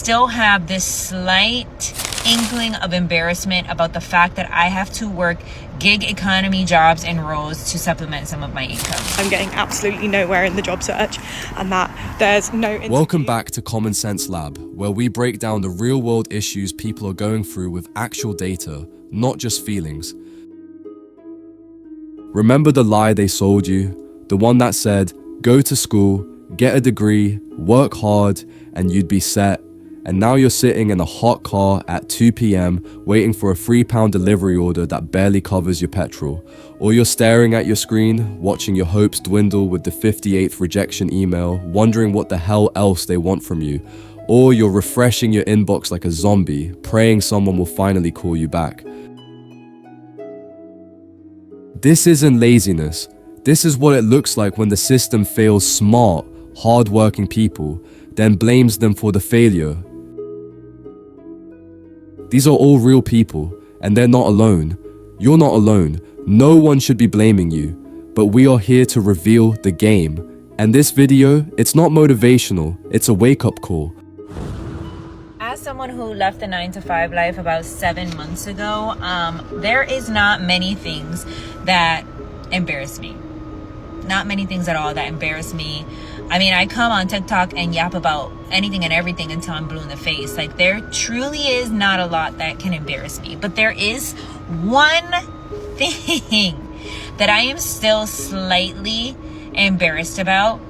still have this slight inkling of embarrassment about the fact that I have to work gig economy jobs in roles to supplement some of my income. I'm getting absolutely nowhere in the job search, and that there's no... Welcome back to Common Sense Lab, where we break down the real world issues people are going through with actual data, not just feelings. Remember the lie they sold you? The one that said, go to school, get a degree, work hard, and you'd be set. And now you're sitting in a hot car at 2 p.m. waiting for a £3 delivery order that barely covers your petrol. Or you're staring at your screen, watching your hopes dwindle with the 58th rejection email, wondering what the hell else they want from you. Or you're refreshing your inbox like a zombie, praying someone will finally call you back. This isn't laziness. This is what it looks like when the system fails smart, hard-working people, then blames them for the failure. These are all real people, and they're not alone. You're not alone. No one should be blaming you, but we are here to reveal the game. And this video, it's not motivational, it's a wake-up call. As someone who left the 9-to-5 life about 7 months ago, there is not many things that embarrass me. Not many things at all that embarrass me. I mean, I come on TikTok and yap about anything and everything until I'm blue in the face. Like, there truly is not a lot that can embarrass me. But there is one thing that I am still slightly embarrassed about.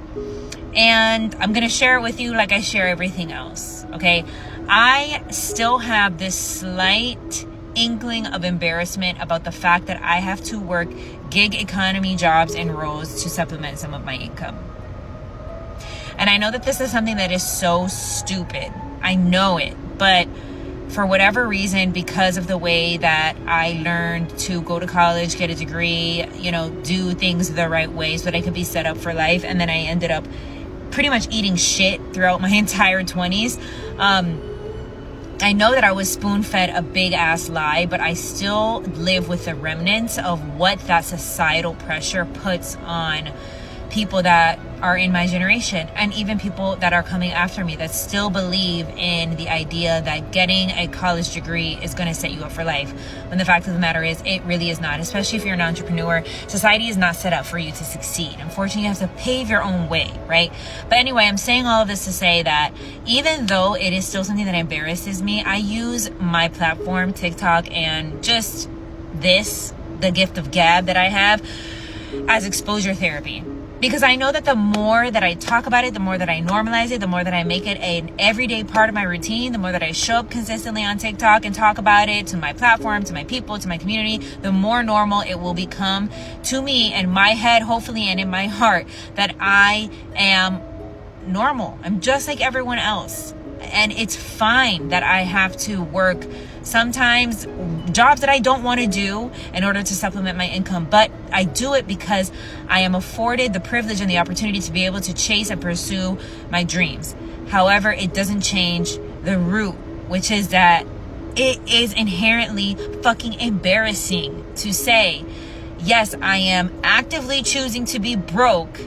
And I'm going to share it with you like I share everything else, okay? I still have this slight inkling of embarrassment about the fact that I have to work gig economy jobs in roles to supplement some of my income. And I know that this is something that is so stupid. I know it. But for whatever reason, because of the way that I learned to go to college, get a degree, do things the right way so that I could be set up for life, and then I ended up pretty much eating shit throughout my entire 20s. I know that I was spoon-fed a big-ass lie, but I still live with the remnants of what that societal pressure puts on people that are in my generation, and even people that are coming after me that still believe in the idea that getting a college degree is going to set you up for life, when the fact of the matter is it really is not. Especially if you're an entrepreneur, society is not set up for you to succeed. Unfortunately, you have to pave your own way, right? But anyway, I'm saying all of this to say that even though it is still something that embarrasses me, I use my platform, TikTok, and just the gift of gab that I have, as exposure therapy. Because I know that the more that I talk about it, the more that I normalize it, the more that I make it an everyday part of my routine, the more that I show up consistently on TikTok and talk about it to my platform, to my people, to my community, the more normal it will become to me in my head, hopefully, and in my heart, that I am normal. I'm just like everyone else. And it's fine that I have to work sometimes jobs that I don't want to do in order to supplement my income. But I do it because I am afforded the privilege and the opportunity to be able to chase and pursue my dreams. However, it doesn't change the root, which is that it is inherently fucking embarrassing to say, yes, I am actively choosing to be broke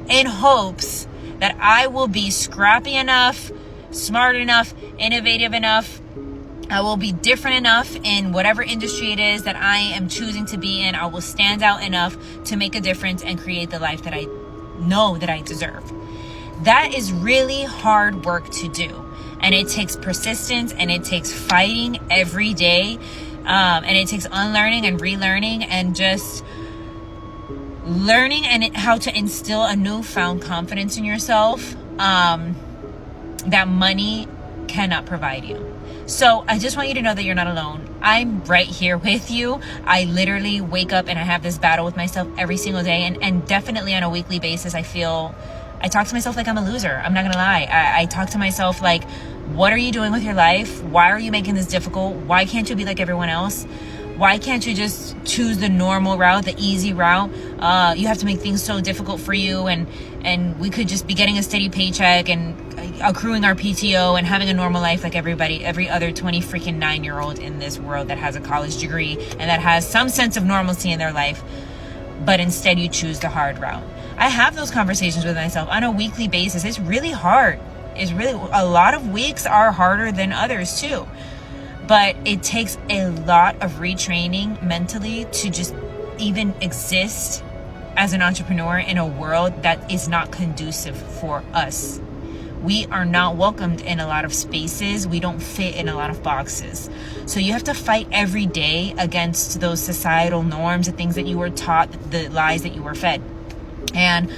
in hopes that I will be scrappy enough, smart enough, innovative enough, I will be different enough in whatever industry it is that I am choosing to be in. I will stand out enough to make a difference and create the life that I know that I deserve. That is really hard work to do. And it takes persistence, and it takes fighting every day. And it takes unlearning and relearning and just learning and how to instill a newfound confidence in yourself that money cannot provide you. So I just want you to know that you're not alone. I'm right here with you. I literally wake up and I have this battle with myself every single day, and definitely on a weekly basis. I talk to myself like I'm a loser. I'm not gonna lie. I talk to myself like, what are you doing with your life? Why are you making this difficult? Why can't you be like everyone else? Why can't you just choose the normal route, the easy route? You have to make things so difficult for you, and we could just be getting a steady paycheck and accruing our PTO and having a normal life like every other 29-year-old in this world that has a college degree and that has some sense of normalcy in their life. But instead you choose the hard route. I have those conversations with myself on a weekly basis. It's really hard. is really, a lot of weeks are harder than others too. But it takes a lot of retraining mentally to just even exist as an entrepreneur in a world that is not conducive for us. We are not welcomed in a lot of spaces. We don't fit in a lot of boxes. So you have to fight every day against those societal norms, the things that you were taught, the lies that you were fed. And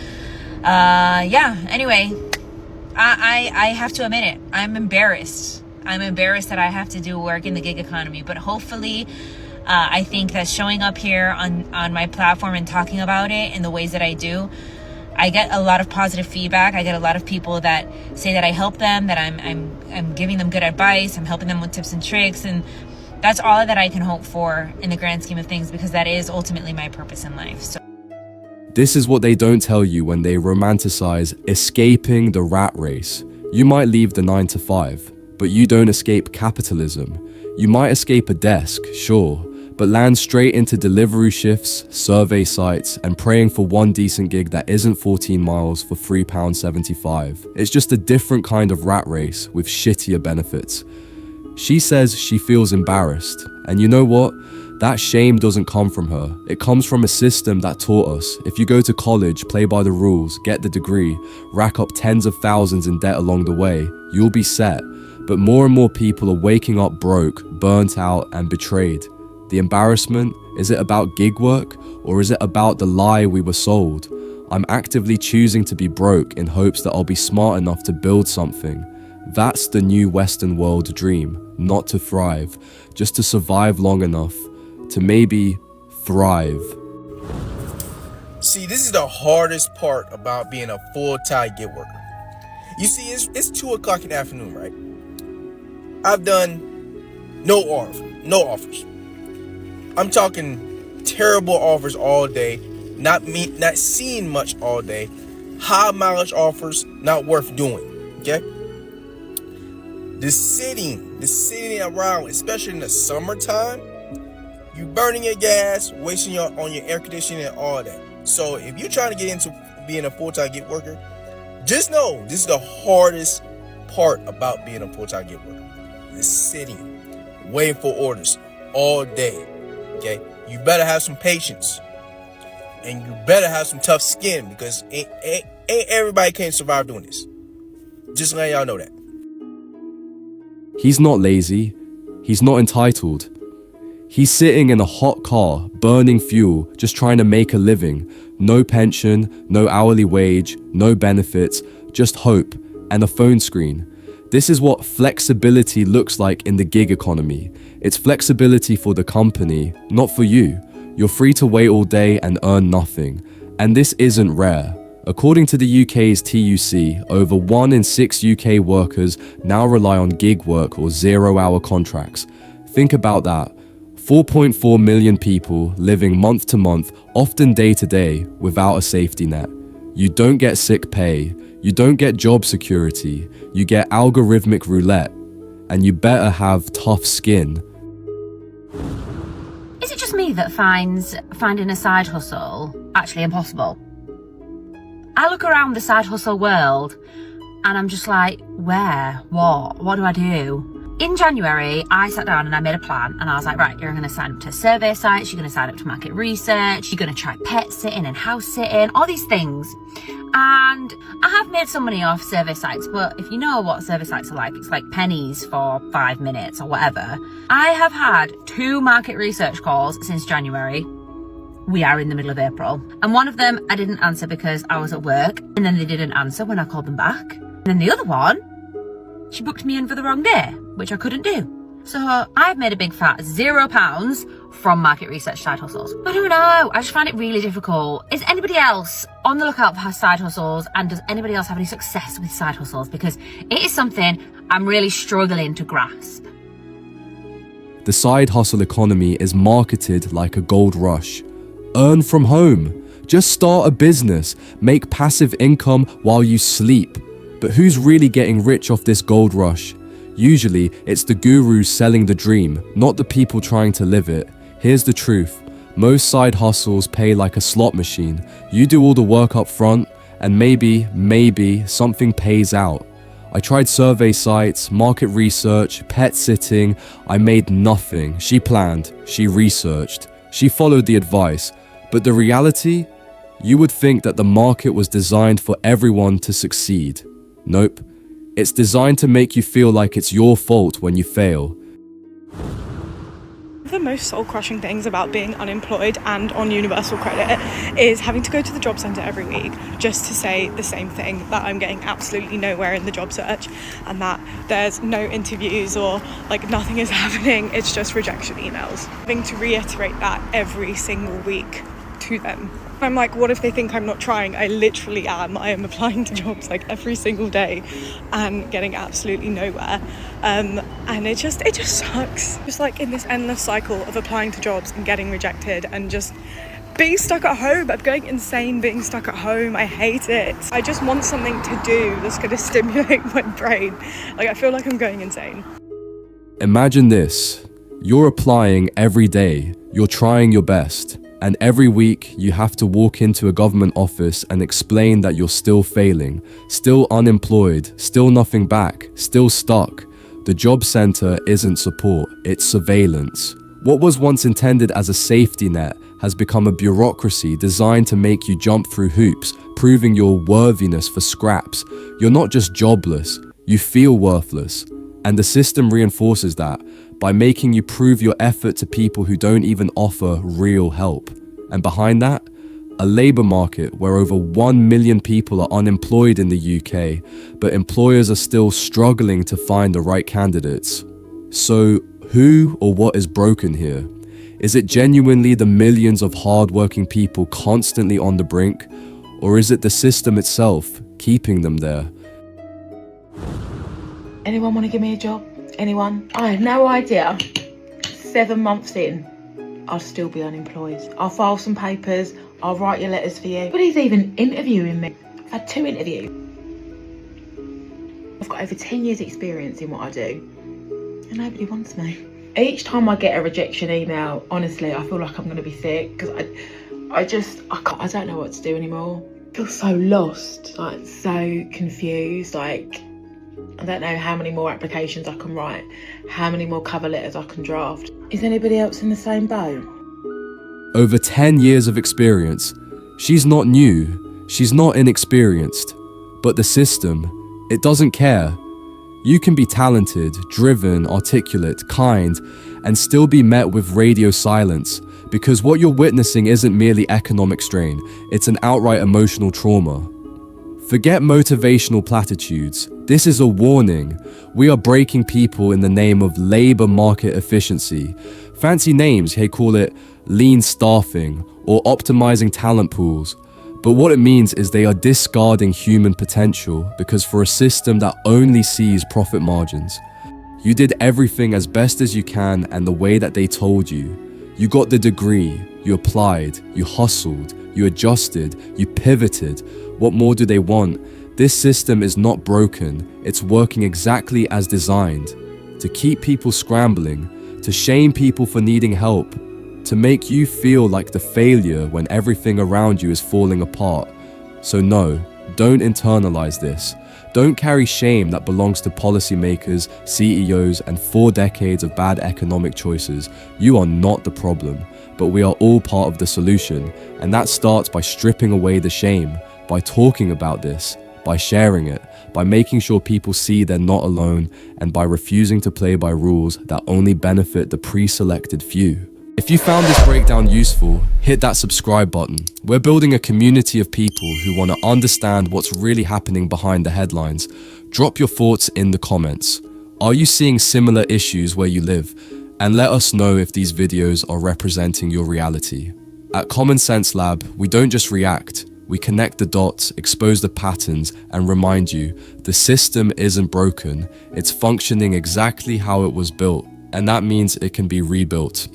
anyway, I have to admit it. I'm embarrassed. I'm embarrassed that I have to do work in the gig economy, but hopefully I think that showing up here on my platform and talking about it in the ways that I do, I get a lot of positive feedback. I get a lot of people that say that I help them, that I'm giving them good advice, I'm helping them with tips and tricks, and that's all that I can hope for in the grand scheme of things, because that is ultimately my purpose in life. So This is what they don't tell you when they romanticize escaping the rat race. You might leave the 9 to 5, but you don't escape capitalism. You might escape a desk, sure, but land straight into delivery shifts, survey sites, and praying for one decent gig that isn't 14 miles for £3.75. It's just a different kind of rat race with shittier benefits. She says she feels embarrassed, and you know what? That shame doesn't come from her. It comes from a system that taught us, if you go to college, play by the rules, get the degree, rack up tens of thousands in debt along the way, you'll be set. But more and more people are waking up broke, burnt out, and betrayed. The embarrassment, is it about gig work, or is it about the lie we were sold? I'm actively choosing to be broke in hopes that I'll be smart enough to build something. That's the new Western world dream, not to thrive, just to survive long enough to maybe thrive. See, this is the hardest part about being a full-time gig worker. You see, it's 2 o'clock in the afternoon, right? I've done no offers. I'm talking terrible offers all day, not seeing much all day, high mileage offers, not worth doing, okay? The sitting around, especially in the summertime, you burning your gas, wasting on your air conditioning and all that. So if you're trying to get into being a full-time gig worker, just know this is the hardest part about being a full-time gig worker. The sitting, waiting for orders all day. Okay, you better have some patience, and you better have some tough skin, because ain't everybody can survive doing this. Just letting y'all know that. He's not lazy. He's not entitled. He's sitting in a hot car, burning fuel, just trying to make a living. No pension, no hourly wage, no benefits, just hope and a phone screen. This is what flexibility looks like in the gig economy. It's flexibility for the company, not for you. You're free to wait all day and earn nothing. And this isn't rare. According to the UK's TUC, over 1 in 6 UK workers now rely on gig work or 0-hour contracts. Think about that. 4.4 million people living month to month, often day to day, without a safety net. You don't get sick pay. You don't get job security. You get algorithmic roulette. And you better have tough skin. Is it just me that finds finding a side hustle actually impossible? I look around the side hustle world and I'm just like, where? What do I do? In January, I sat down and I made a plan, and I was like, right, you're going to sign up to survey sites, you're going to sign up to market research, you're going to try pet sitting and house sitting, all these things. And I have made some money off survey sites, but if you know what survey sites are like, it's like pennies for 5 minutes or whatever. I have had 2 market research calls since January. We are in the middle of April. And one of them I didn't answer because I was at work, and then they didn't answer when I called them back. And then the other one, she booked me in for the wrong day, which I couldn't do. So I've made a big fat £0 from market research side hustles. I don't know, I just find it really difficult. Is anybody else on the lookout for side hustles, and does anybody else have any success with side hustles? Because it is something I'm really struggling to grasp. The side hustle economy is marketed like a gold rush. Earn from home. Just start a business. Make passive income while you sleep. But who's really getting rich off this gold rush? Usually, it's the gurus selling the dream, not the people trying to live it. Here's the truth. Most side hustles pay like a slot machine. You do all the work up front, and maybe something pays out. I tried survey sites, market research, pet sitting. I made nothing. She planned, she researched, she followed the advice. But the reality? You would think that the market was designed for everyone to succeed. Nope. It's designed to make you feel like it's your fault when you fail. One of the most soul-crushing things about being unemployed and on universal credit is having to go to the job centre every week just to say the same thing, that I'm getting absolutely nowhere in the job search and that there's no interviews or like nothing is happening. It's just rejection emails. Having to reiterate that every single week to them. I'm like, what if they think I'm not trying? I literally am. I am applying to jobs like every single day and getting absolutely nowhere. And it just sucks. Just like in this endless cycle of applying to jobs and getting rejected and just being stuck at home. I'm going insane being stuck at home. I hate it. I just want something to do that's going to stimulate my brain. Like, I feel like I'm going insane. Imagine this. You're applying every day. You're trying your best. And every week you have to walk into a government office and explain that you're still failing, still unemployed, still nothing back, still stuck. The job centre isn't support, it's surveillance. What was once intended as a safety net has become a bureaucracy designed to make you jump through hoops, proving your worthiness for scraps. You're not just jobless, you feel worthless. And the system reinforces that by making you prove your effort to people who don't even offer real help. And behind that, a labour market where over 1 million people are unemployed in the UK, but employers are still struggling to find the right candidates. So who or what is broken here? Is it genuinely the millions of hard-working people constantly on the brink? Or is it the system itself keeping them there? Anyone want to give me a job? Anyone? I have no idea. 7 months in, I'll still be unemployed. I'll file some papers, I'll write your letters for you. Nobody's even interviewing me. I've had 2 interviews. I've got over 10 years experience in what I do, and nobody wants me. Each time I get a rejection email, honestly, I feel like I'm going to be sick, because I don't know what to do anymore. I feel so lost, like so confused, like I don't know how many more applications I can write, how many more cover letters I can draft. Is anybody else in the same boat? Over 10 years of experience. She's not new, she's not inexperienced. But the system, it doesn't care. You can be talented, driven, articulate, kind, and still be met with radio silence, because what you're witnessing isn't merely economic strain, it's an outright emotional trauma. Forget motivational platitudes. This is a warning. We are breaking people in the name of labour market efficiency. Fancy names, they call it lean staffing or optimizing talent pools. But what it means is they are discarding human potential, because for a system that only sees profit margins, you did everything as best as you can and the way that they told you. You got the degree, you applied, you hustled, you adjusted, you pivoted. What more do they want? This system is not broken, it's working exactly as designed. To keep people scrambling, to shame people for needing help, to make you feel like the failure when everything around you is falling apart. So no, don't internalize this. Don't carry shame that belongs to policymakers, CEOs, and 4 decades of bad economic choices. You are not the problem, but we are all part of the solution, and that starts by stripping away the shame, by talking about this, by sharing it, by making sure people see they're not alone, and by refusing to play by rules that only benefit the pre-selected few. If you found this breakdown useful, hit that subscribe button. We're building a community of people who want to understand what's really happening behind the headlines. Drop your thoughts in the comments. Are you seeing similar issues where you live? And let us know if these videos are representing your reality. At Common Sense Lab, we don't just react. We connect the dots, expose the patterns, and remind you, the system isn't broken. It's functioning exactly how it was built, and that means it can be rebuilt.